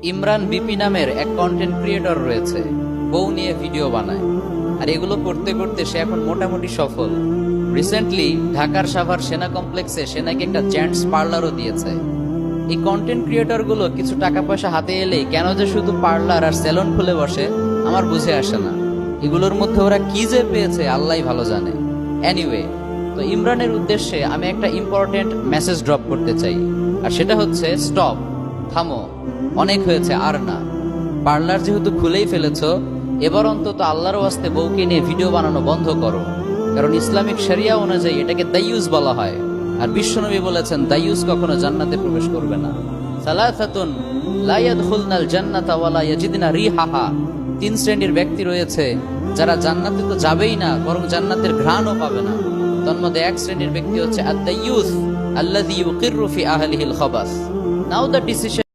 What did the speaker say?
Imran BP নামের এক content creator রয়েছে, বউ নিয়ে ভিডিও বানায়। আর এগুলো করতে করতে সে এখন মোটামুটি সফল। রিসেন্টলি ঢাকার সাভার সেনা কমপ্লেক্সে সে নাকি একটা জেন্টস পার্লারও দিয়েছে। এই কন্টেন্ট ক্রিয়েটর গুলো কিছু টাকা পয়সা হাতে এলেই কেন যে শুধু পার্লার আর সেলুন খুলে বসে আমার বুঝে আসে না। এগুলোর মধ্যে ওরা কি যে পেয়েছে আল্লাহই ভালো জানে। এনিওয়ে, তো ইমরানের উদ্দেশ্যে আমি একটা ইম্পর্টেন্ট মেসেজ ড্রপ করতে চাই, আর সেটা হচ্ছে স্টপ, থামো, অনেক হয়েছে, আর না। পার্লার যেহেতু খুলেই ফেলেছো, এবার অন্তত আল্লাহর ওয়াস্তে বউকে নিয়ে ভিডিও বানানো বন্ধ করো, কারণ ইসলামিক শরিয়া অনুযায়ী এটাকে দাইয়ুস বলা হয়। আর বিশ্বনবী বলেছেন দাইয়ুস কখনো জান্নাতে প্রবেশ করবে না। সালাসাতুন লা ইয়াদখুলনাল জান্নাতা ওয়া লা ইয়াজিদনা রিহাহা, তিন শ্রেণীর ব্যক্তি রয়েছে যারা জান্নাতে তো যাবেই না, বরং জান্নাতের ঘ্রাণও পাবে না। তন্মধ্যে এক শ্রেণীর ব্যক্তি হচ্ছে আদ-দাইয়ুস আল্লাযী ইউকিররু ফি আহলিহিল খাবাস। নাও দ্য ডিসিশন